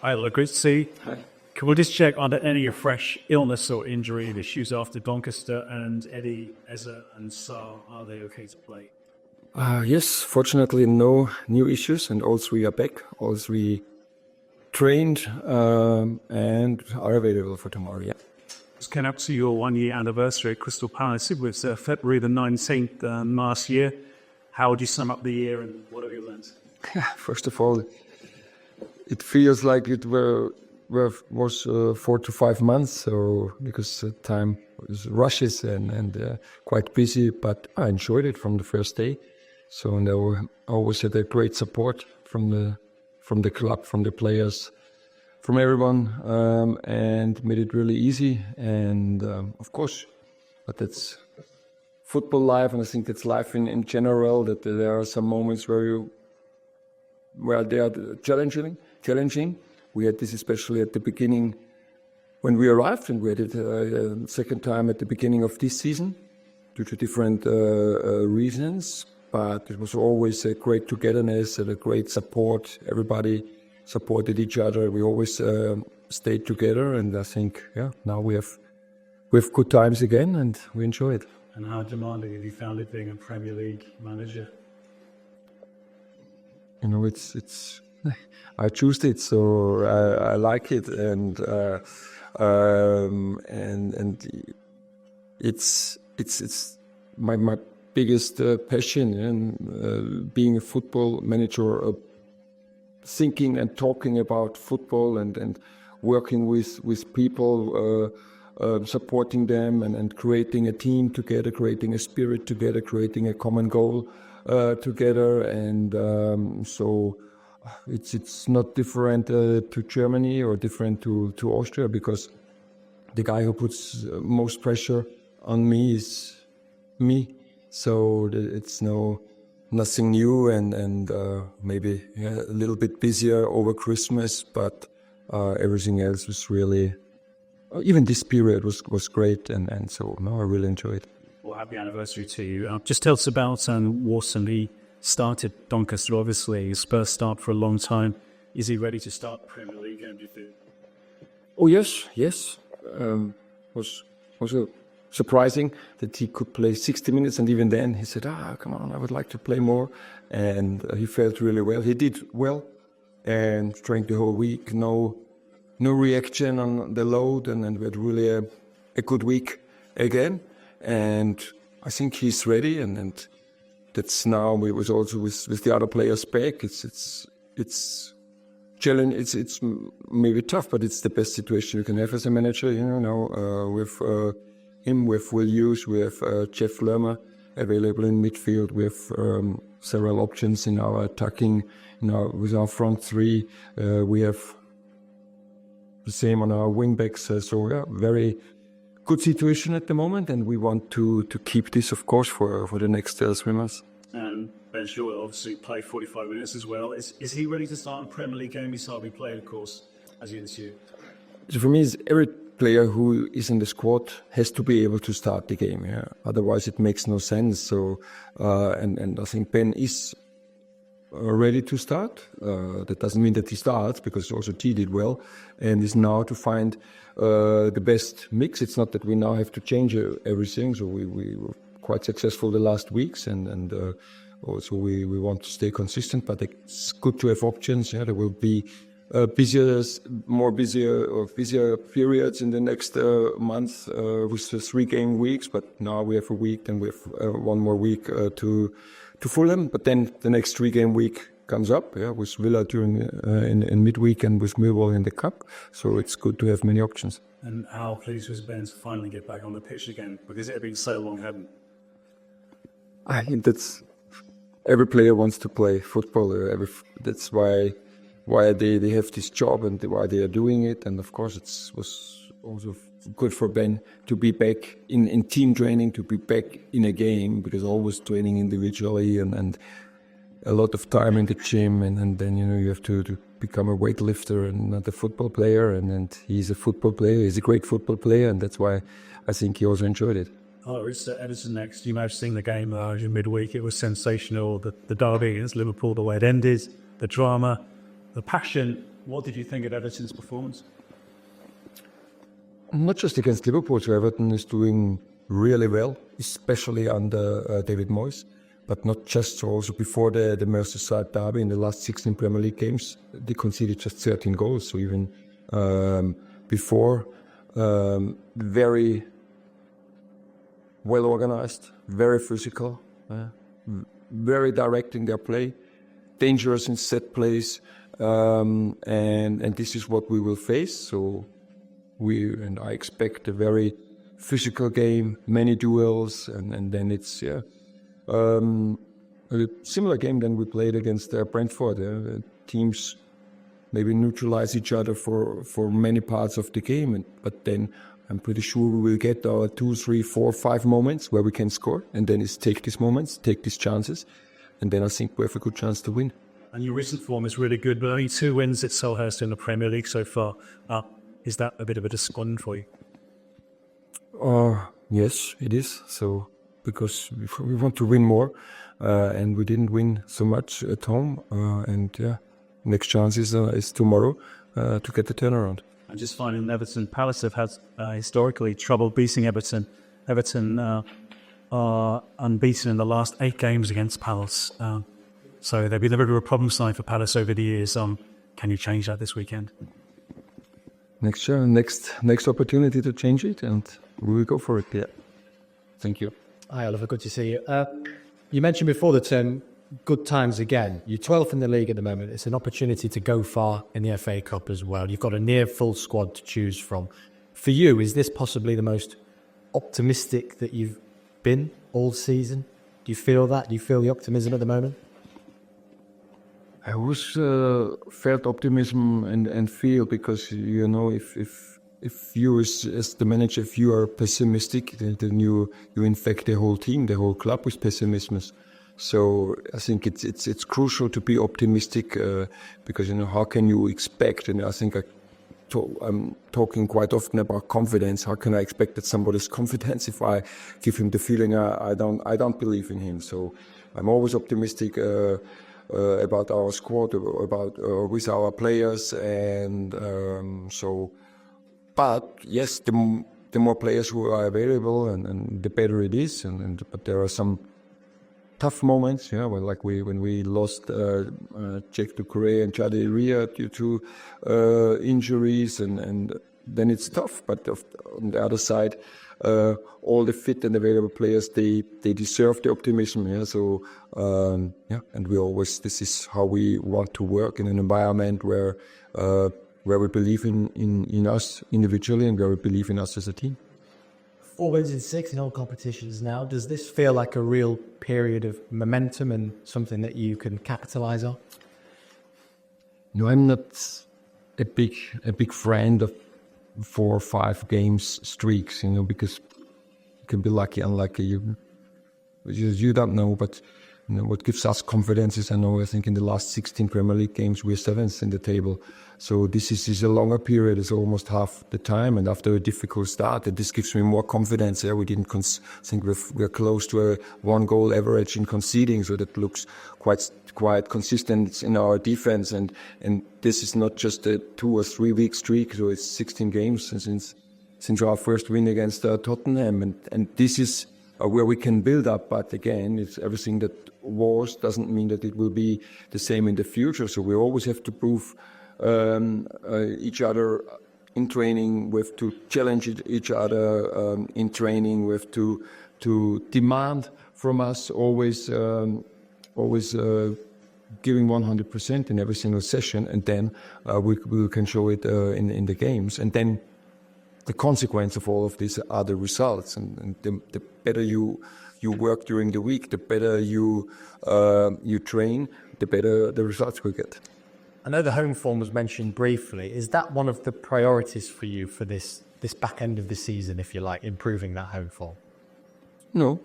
Hi, look, great to see you. Hi. Can we just check, are there any fresh illness or injury issues after Doncaster and Ebere Eze and Sarr? Are they okay to play? Yes, fortunately, no new issues, and all three are back. All three trained and are available for tomorrow. Yeah. Just came up to your 1 year anniversary at Crystal Palacve. It was February the 19th last year. How would you sum up the year and what have you learned? First of all, it feels like it was 4 to 5 months, so because time was rushes and quite busy, but I enjoyed it from the first day. So and I always had a great support from the club, from the players, from everyone, and made it really easy. And of course, but that's football life, and I think that's life in general. That there are some moments where they are challenging. We had this especially at the beginning when we arrived, and we had it second time at the beginning of this season due to different reasons. But it was always a great togetherness and a great support. Everybody supported each other. We always stayed together, and I think now we have good times again, and we enjoy it. And how demanding have you found it being a Premier League manager? You know, it's I choose it, so I like it, and it's my biggest passion, and being a football manager, thinking and talking about football and working with people, supporting them and creating a team together, creating a spirit together, creating a common goal together, and so it's not different to Germany or different to Austria, because the guy who puts most pressure on me is me. So it's nothing new, and maybe a little bit busier over Christmas, but everything else was really, even this period was great, and so I really enjoyed it. Well, happy anniversary to you. Just tell us about Wharton. He started Doncaster, obviously, his first start for a long time. Is he ready to start the Premier League game, do you think? Oh, yes. Was surprising that he could play 60 minutes, and even then he said, come on, I would like to play more. And he felt really well. He did well, and trained the whole week. No reaction on the load, and we had really a good week again. And I think he's ready, and that's now we was also with the other players back. It's challenge. It's maybe tough, but it's the best situation you can have as a manager. With him, with Will Hughes, we have Jeff Lerma available in midfield. We have several options in our attacking. With our front three, we have the same on our wing backs. So very good situation at the moment, and we want to keep this, of course, for the next 3 months. And Ben Shaw will obviously play 45 minutes as well. Is he ready to start a Premier League game? He's hardly played, of course, as you ensue. So for me, every player who is in the squad has to be able to start the game. Yeah? Otherwise, it makes no sense. So, and I think Ben is ready to start. That doesn't mean that he starts, because also T did well, and is now to find the best mix. It's not that we now have to change everything. So we were quite successful the last weeks, and also we want to stay consistent. But it's good to have options. Yeah, there will be busier periods in the next month with the 3-game weeks. But now we have a week, then we have one more week to Fulham. But then the next 3-game week comes up, with Villa during in midweek, and with Millwall in the cup. So it's good to have many options. And how pleased was Ben to finally get back on the pitch again, because it had been so long, hadn't? I think that's every player wants to play football. That's why they have this job and why they are doing it. And of course, it was also good for Ben to be back in team training, to be back in a game, because always training individually and a lot of time in the gym, and then you have to become a weightlifter and not a football player. And he's a football player. He's a great football player, and that's why I think he also enjoyed it. Oh, it's Everton next. You may have seen the game in midweek. It was sensational. The derby against Liverpool, the way it ended, the drama, the passion. What did you think of Everton's performance? Not just against Liverpool, so Everton is doing really well, especially under David Moyes, but not just, so also before the Merseyside derby in the last 16 Premier League games, they conceded just 13 goals, so even before, very well organized, very physical, very directing their play, dangerous in set plays, and this is what we will face. So I expect a very physical game, many duels, and then it's a similar game than we played against Brentford. Teams maybe neutralize each other for many parts of the game, but then I'm pretty sure we will get our 2, 3, 4, 5 moments where we can score, and then it's take these moments, take these chances, and then I think we have a good chance to win. And your recent form is really good, but only 2 wins at Selhurst in the Premier League so far. Is that a bit of a despondent for you? Yes, it is. So because we want to win more, and we didn't win so much at home, next chance is tomorrow to get the turnaround. And just finally, Everton Palace have had historically trouble beating Everton. Everton are unbeaten in the last 8 games against Palace. So they've been a bit of a problem sign for Palace over the years. Can you change that this weekend? Next year, next opportunity to change it, and we will go for it. Yeah. Thank you. Hi, Oliver. Good to see you. You mentioned before the term good times again. You're 12th in the league at the moment. It's an opportunity to go far in the FA Cup as well. You've got a near full squad to choose from. For you, is this possibly the most optimistic that you've been all season? Do you feel that? Do you feel the optimism at the moment? I always felt optimism and feel, because if you as the manager, if you are pessimistic, then you infect the whole team, the whole club with pessimism. So I think it's crucial to be optimistic, because how can you expect? And I think I'm talking quite often about confidence. How can I expect that somebody's confidence if I give him the feeling I don't believe in him? So I'm always optimistic about our squad, about with our players, and so. But yes, the more players who are available, and the better it is. But there are some tough moments, when we lost Czech to Korea and Chadi Ria due to injuries, and then it's tough. But on the other side, all the fit and available players, they deserve the optimism. So and this is how we want to work, in an environment where we believe in us individually, and where we believe in us as a team. 4 wins in 6 in all competitions now. Does this feel like a real period of momentum and something that you can capitalise on? No, I'm not a big friend of 4 or 5 games streaks, because you can be lucky, unlucky. You don't know, but what gives us confidence is, I think in the last 16 Premier League games we're 7th in the table. So this is a longer period. It's almost half the time, and after a difficult start, this gives me more confidence. We didn't think we're close to a 1-goal average in conceding, so that looks quite consistent in our defense. And this is not just a 2 or 3 week streak. So it's 16 games since our first win against Tottenham, and this is where we can build up. But again, it's everything that was doesn't mean that it will be the same in the future. So we always have to prove each other in training. We have to challenge each other in training. We have to demand from us always giving 100% in every single session, and then we can show it in the games. And then the consequence of all of this are the results. And the better you work during the week, the better you train, the better the results we get. I know the home form was mentioned briefly. Is that one of the priorities for you for this back end of the season, if you like, improving that home form? No,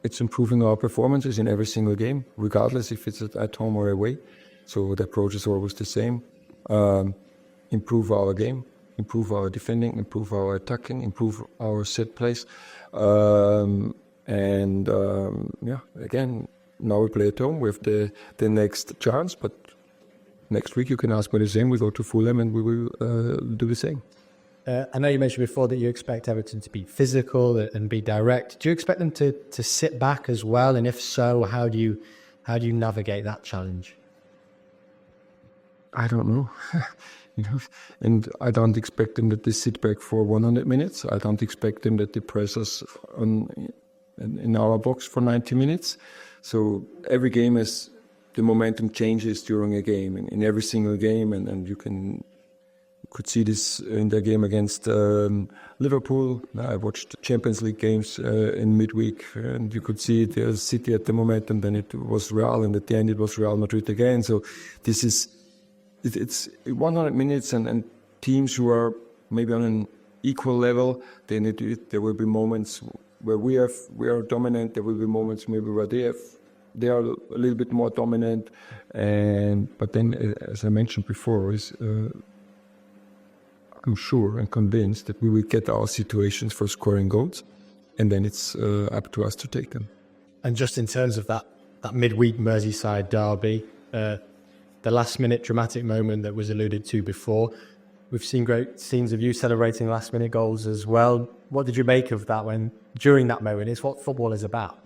it's improving our performances in every single game, regardless if it's at home or away. So the approach is always the same. Improve our game, improve our defending, improve our attacking, improve our set plays. Again, now we play at home. We have the next chance, but next week you can ask me the same. We go to Fulham and we will do the same. I know you mentioned before that you expect Everton to be physical and be direct. Do you expect them to sit back as well? And if so, how do you navigate that challenge? I don't know. And I don't expect them that they sit back for 100 minutes. I don't expect them that they press us in our box for 90 minutes. So every game is the momentum changes during a game, in every single game, and you could see this in the game against Liverpool. I watched Champions League games in midweek, and you could see the City at the momentum. Then it was Real, and at the end it was Real Madrid again. So this is it's 100 minutes, and teams who are maybe on an equal level, they need to. There will be moments where we are dominant. There will be moments maybe where they are a little bit more dominant, but then, as I mentioned before, I'm sure and convinced that we will get our situations for scoring goals, and then it's up to us to take them. And just in terms of that midweek Merseyside derby, the last-minute dramatic moment that was alluded to before, we've seen great scenes of you celebrating last-minute goals as well. What did you make of that during that moment? It's what football is about.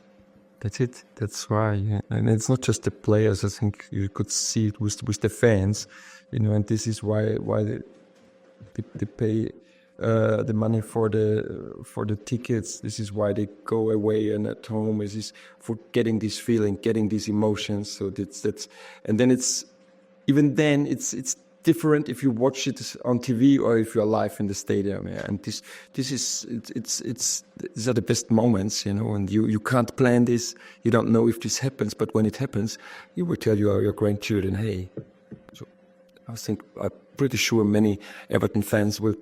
That's it. That's why, yeah. And it's not just the players. I think you could see it with the fans, and this is why they pay the money for the tickets. This is why they go away and at home. This is for getting this feeling, getting these emotions. So that's and then it's different if you watch it on TV or if you're live in the stadium. Yeah. And these are the best moments, and you can't plan this. You don't know if this happens, but when it happens, you will tell your grandchildren, hey. So I'm pretty sure many Everton fans will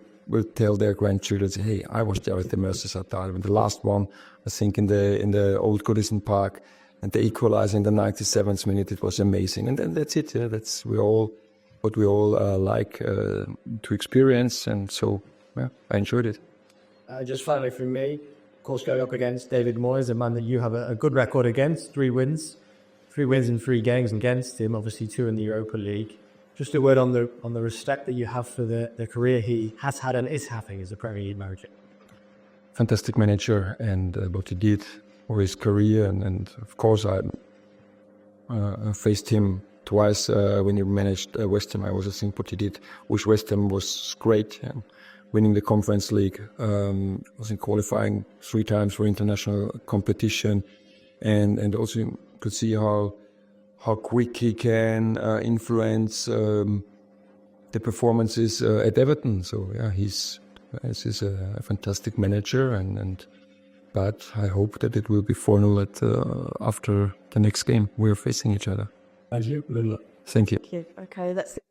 tell their grandchildren, hey, I was there at the Merseyside derby. The last one, I think, in the old Goodison Park, and the equalizer in the 97th minute, it was amazing. And then that's it. Yeah, that's what we all like to experience, and so I enjoyed it. Just finally from me, of course, going up against David Moyes, a man that you have a good record against, 3 wins in 3 games against him, obviously 2 in the Europa League. Just a word on the respect that you have for the career he has had and is having as a Premier League manager. Fantastic manager, and what he did for his career, and of course I faced him twice when he managed West Ham. I also think what he did with West Ham was great. Winning the Conference League, was in qualifying 3 times for international competition, and also you could see how quick he can influence the performances at Everton. So yeah, he's a fantastic manager, but I hope that it will be 4-0 after the next game we're facing each other. Thank you. Thank you. Okay, that's it.